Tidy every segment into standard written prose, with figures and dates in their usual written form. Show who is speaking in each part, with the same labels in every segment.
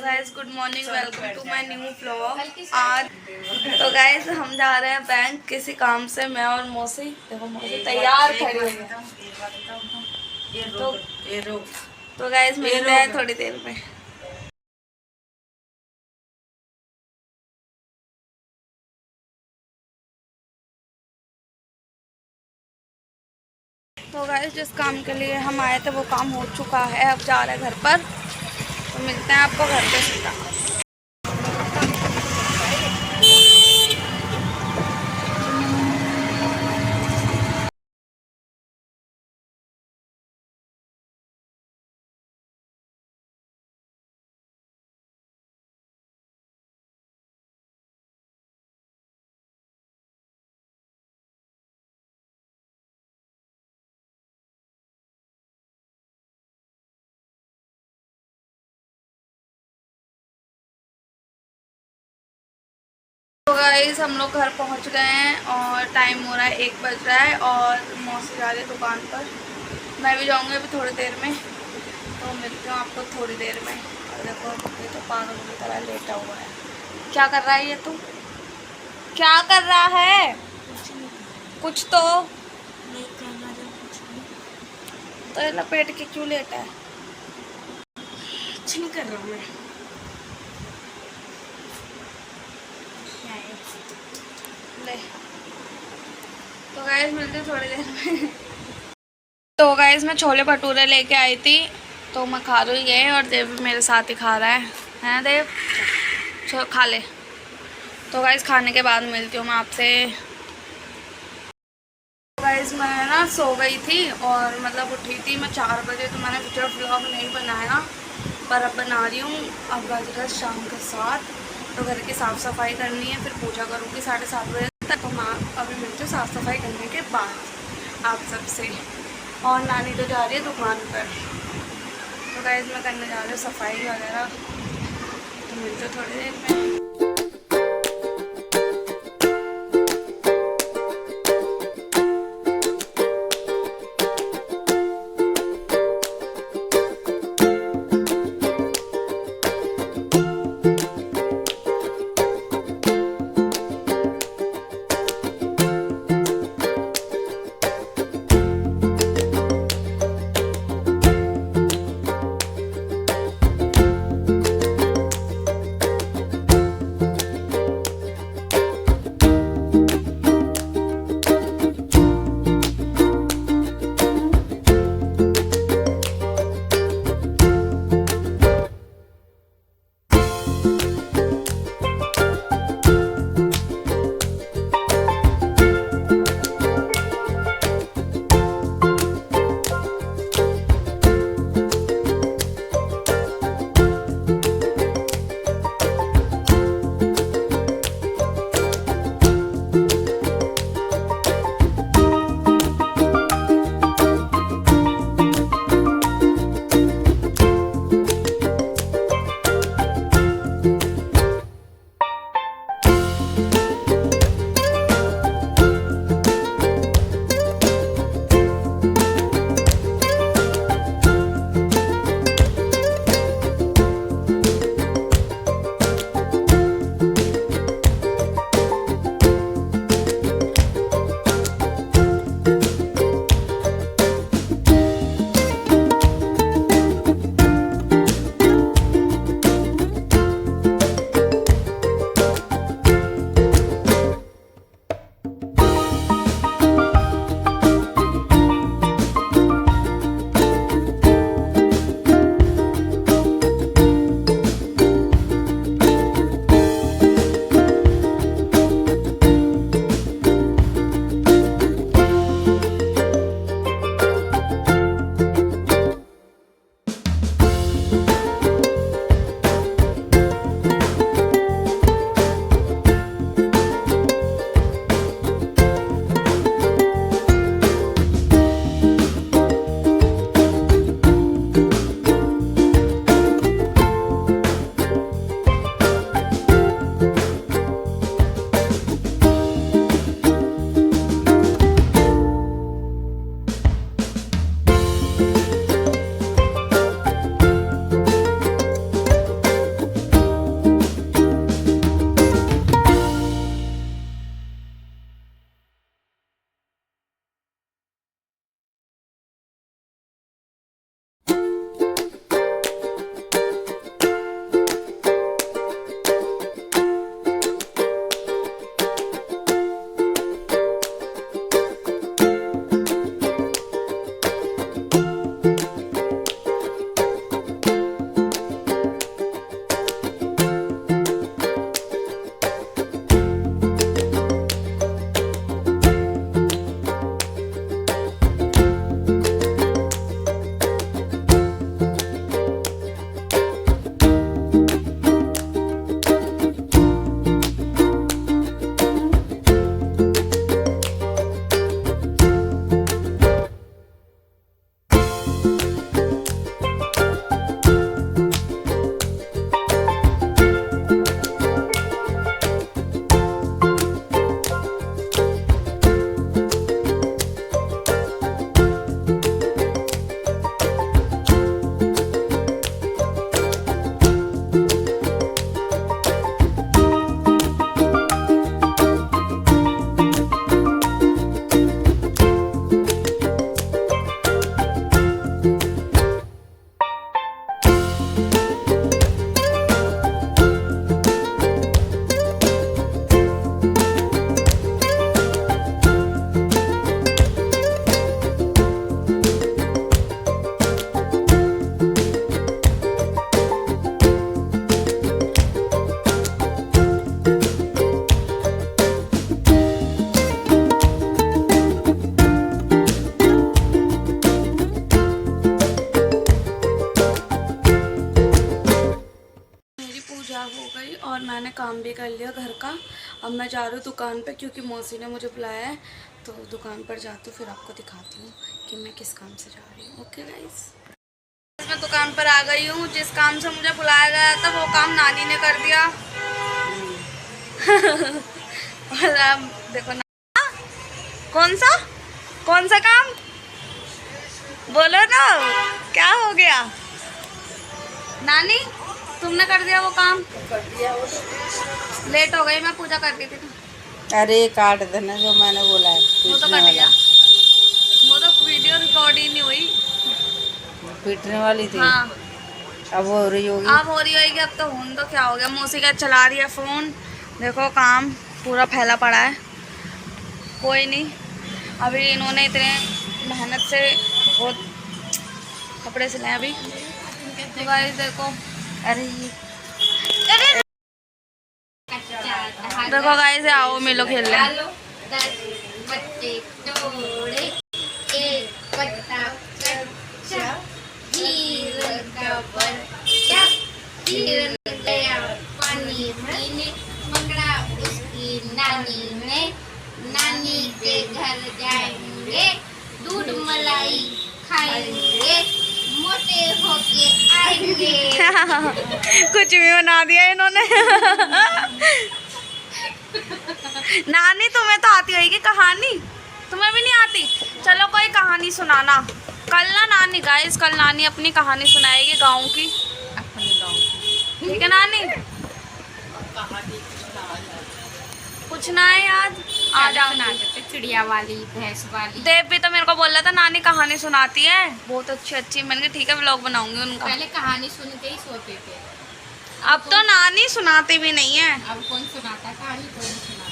Speaker 1: Guys good morning, welcome to my new vlog. आज तो guys हम जा रहे हैं बैंक किसी काम से, मैं और मौसी। देखो मौसी तैयार खड़ी हुई है। तो गाइस मिलते हैं थोड़ी देर में। तो गाइस जिस काम के लिए हम आए थे वो काम हो चुका है, अब जा रहे हैं घर पर। तो मिलते हैं आपको घर पे सीधा। तो गाइस हम लोग घर पहुंच गए हैं और टाइम हो रहा है 1 बज रहा है और मौसी जा रही है दुकान पर। मैं भी जाऊंगी अभी थोड़ी देर में, तो मिलती हूँ आपको थोड़ी देर में। और देखो ये तो पागल की तरह लेटा हुआ है। क्या कर रहा है ये? तू क्या कर रहा है? कुछ तो नहीं करना। तो ये लपेट के क्यों लेटा है? कुछ नहीं कर रहा हूँ मैं। ले तो गाइस मिलते हैं थोड़ी देर में। तो गाइस मैं छोले भटूरे लेके आई थी, तो मैं खा रही गए और देव भी मेरे साथ ही खा रहा है देव? खा ले। तो गाइस खाने के बाद मिलती हूँ मैं आपसे। गाइस मैं ना सो गई थी और मतलब उठी थी मैं 4 बजे, तो मैंने पिक्चर व्लॉग नहीं बनाया, पर अब बना रही हूँ। अब बज रहा शाम के 7, तो घर की साफ़ सफाई करनी है, फिर पूजा करूँगी 7:30 बजे तक। तो मैं अभी मिलती हूँ साफ़ सफाई करने के बाद आप सबसे। और नानी तो जा रही है दुकान पर, तो गाइस मैं करने जा रही हूँ सफाई वगैरह। तो मिलते हैं थोड़ी देर में। गई और मैंने काम भी कर लिया घर का। अब मैं जा रही हूँ दुकान पे क्योंकि मौसी ने मुझे बुलाया है, तो दुकान पर जाती हूँ, फिर आपको दिखाती हूँ कि मैं किस काम से जा रही हूँ। ओके गाइस, मैं दुकान पर आ गई हूँ। जिस काम से मुझे बुलाया गया था वो काम नानी ने कर दिया। और अब देखो ना, कौन सा काम बोलो ना, क्या हो गया नानी, तुमने कर दिया वो काम? कर दिया वो तो। लेट हो गई, मैं पूजा करती थी।
Speaker 2: अरे काट देना जो मैंने बोला है।
Speaker 1: वो तो कट गया, वो तो वीडियो रिकॉर्ड ही नहीं हुई।
Speaker 2: पीटने वाली थी।
Speaker 1: हाँ
Speaker 2: अब हो रही होगी।
Speaker 1: अब हो रही होगी। अब तो हूँ तो क्या हो गया, मौसी का चला रही है फ़ोन। देखो काम पूरा फैला पड़ा है। कोई नहीं, अभी इन्होंने इतने मेहनत से बहुत कपड़े सिलाए अभी। तो गाइस देखो, अरे देखो गाइस, आओ मिलो खेल ले।
Speaker 3: नानी के घर जाएंगे, दूध मलाई खाएंगे, मोटे होके आएंगे।
Speaker 1: कुछ भी बना दिया इन्होंने। नानी तुम्हें तो आती होगी कहानी, तुम्हें भी नहीं आती? चलो कोई कहानी सुनाना कल ना नानी। गाइस कल नानी अपनी कहानी सुनाएगी गाँव की, अपने गाँव की। ठीक है नानी, कुछ ना है याद आ जाओ।
Speaker 3: चिड़िया वाली, भैंस वाली।
Speaker 1: देव भी तो मेरे को बोल रहा था नानी कहानी सुनाती है बहुत अच्छी। मैंने कहा ठीक है व्लॉग बनाऊंगी उनका।
Speaker 3: पहले कहानी सुन के ही सोते थे,
Speaker 1: अब तो नानी सुनाती भी नहीं है।
Speaker 3: अब कौन सुनाता है कहानी? कोई नहीं सुनाता।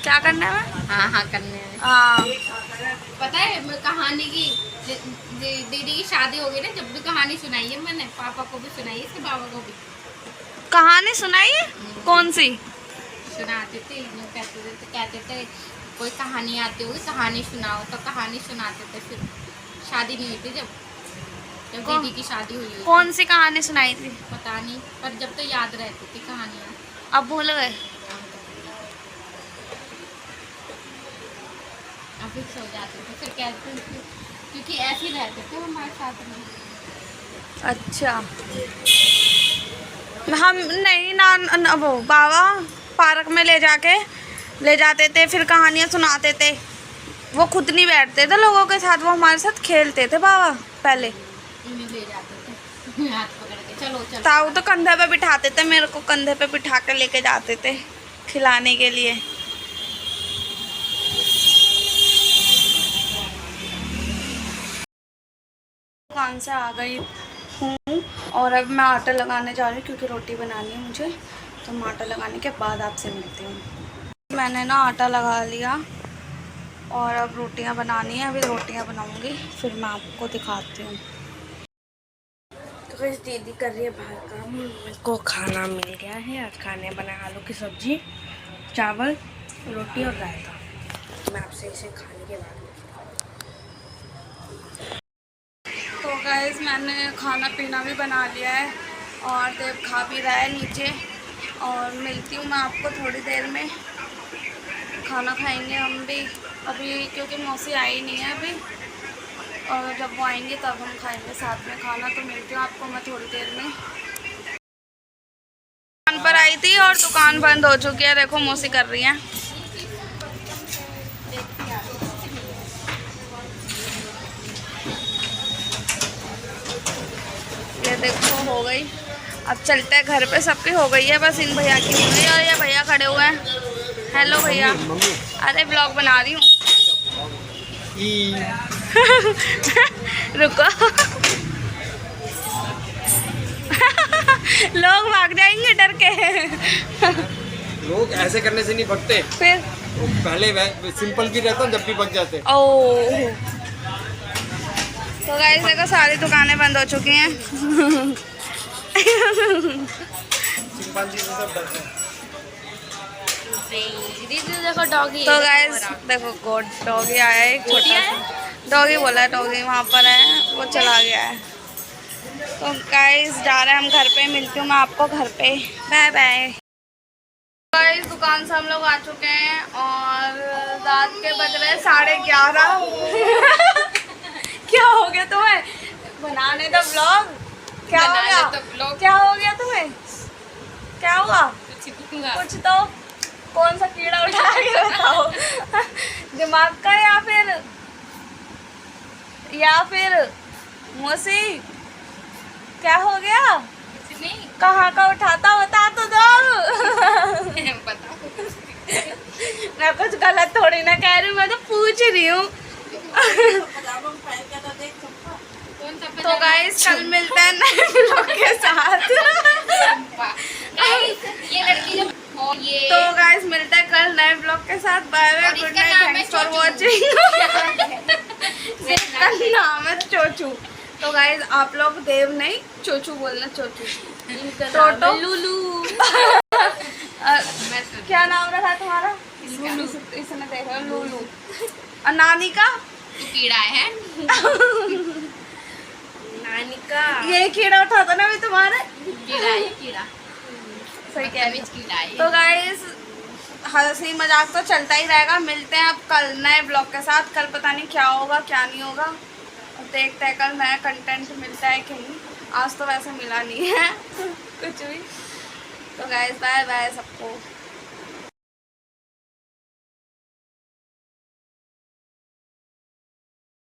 Speaker 1: क्या करने में?
Speaker 3: हाँ करने में।
Speaker 1: हाँ
Speaker 3: पता है मैं कहानी की, दीदी की शादी हो गई ना, जब भी कहानी सुनाई है मैंने, पापा को भी सुनाई है, इसके बाबा को भी
Speaker 1: कहानी सुनाई है। कौन सी
Speaker 3: सुनाते थे? कहते थे कोई कहानी आती होगी, कहानी सुनाओ, तो कहानी सुनाते थे। फिर शादी नहीं हुई थी, जब दीदी की शादी हुई।
Speaker 1: कौन सी कहानी सुनाई थी?
Speaker 3: पता नहीं, पर जब तो याद रहती थी कहानियाँ।
Speaker 1: अब भूल गए?
Speaker 3: अभी सो जाते थे, फिर कहते थे क्योंकि ऐसे ही रहते थे हमारे साथ में।
Speaker 1: अच्छा, हम नहीं ना वो बाबा पार्क में ले जाते थे, फिर कहानियाँ सुनाते थे। वो खुद नहीं बैठते थे लोगों के साथ, वो हमारे साथ खेलते थे बाबा पहले।
Speaker 3: ले जाते थे हाथ पकड़ के, चलो चलो।
Speaker 1: ताऊ तो कंधे पे बिठाते थे, मेरे को कंधे पे बिठा के लेके जाते थे खिलाने के लिए। दुकान से आ गई हूँ और अब मैं आटा लगाने जा रही हूँ क्योंकि रोटी बनानी है मुझे। तो मैं आटा लगाने के बाद आपसे मिलती हूँ। मैंने ना आटा लगा लिया और अब रोटियाँ बनानी है। अभी रोटियाँ बनाऊँगी फिर मैं आपको दिखाती हूँ। तो इस दीदी कर रही है बाहर काम। मेरे को खाना मिल गया है। आज खाने बनाए आलू की सब्जी, चावल, रोटी और रायता। मैं आपसे इसे खाने के बाद। तो गाइस मैंने खाना पीना भी बना लिया है और देव खा भी रहा है नीचे। और मिलती हूँ मैं आपको थोड़ी देर में। खाना खाएंगे हम भी अभी क्योंकि मौसी आई नहीं है अभी, और जब वो आएंगे तब हम खाएंगे साथ में खाना। तो मिलती हूँ आपको मैं थोड़ी देर में। दुकान पर आई थी और दुकान बंद हो चुकी है। देखो मौसी कर रही है। ये देखो हो गई। अब चलते हैं घर पे। सबकी हो गई है, बस इन भैया की नहीं हुई। और ये भैया खड़े हुए हैं। हेलो भैया। अरे ब्लॉग बना रही हूँ। रुको। लोग भाग जाएंगे डर के।
Speaker 4: लोग ऐसे करने से नहीं भगते,
Speaker 1: फिर
Speaker 4: पहले सिंपल भी रहता जब भी भग जाते।
Speaker 1: ओह, तो गाइस देखो सारी दुकानें बंद हो चुकी हैं।
Speaker 4: चिंपांजी से सब डरते हैं।
Speaker 3: दीदी देखो डॉगी।
Speaker 1: तो गाइस देखो गोड डॉगी आया है, छोटा सा। डॉगी बोला है, डॉगी वहाँ पर है, वो चला गया है। तो गाइस जा रहे हैं हम घर पे, मिलती हूँ मैं आपको घर पे, बाय बाय। गाइस दुकान से हम लोग आ चुके हैं और रात के बज रहे हैं 11:30। क्या हो गया तुम्हें? बनाने दो व्लॉग। क्या हो गया? क्या हो गया तुम्हें? क्या हुआ? कुछ तो कौन सा कीड़ा उठा के बताओ। दिमाग का या फिर मौसी क्या हो गया? कहाँ का उठाता बता तो दो। मैं कुछ गलत थोड़ी ना कह रही हूँ, मैं तो पूछ रही हूँ। तो गाइस कल मिलते हैं नए व्लॉग के साथ। तो गाइस मिलते हैं कल नए व्लॉग के साथ। Bye bye, good night, thanks for watching. इसका नाम है चोचू। तो गाइस आप लोग देव नहीं चोचू बोलना, चोचू। टोटो लूलू। क्या नाम रखा तुम्हारा? इसने देखा लूलू। और नानी का
Speaker 3: कीड़ा है। नानी का
Speaker 1: ये कीड़ा उठाता ना भी तुम्हारे।
Speaker 3: कीड़ा है, कीड़ा
Speaker 1: सही कह रही हो।
Speaker 3: कीड़ा है।
Speaker 1: तो गाइस हंसी मजाक तो चलता ही रहेगा। मिलते हैं अब कल नए ब्लॉग के साथ। कल पता नहीं क्या होगा क्या नहीं होगा, देखते हैं कल नया कंटेंट मिलता है कि नहीं। आज तो वैसे मिला नहीं है कुछ भी। तो गाइस बाय बाय सबको।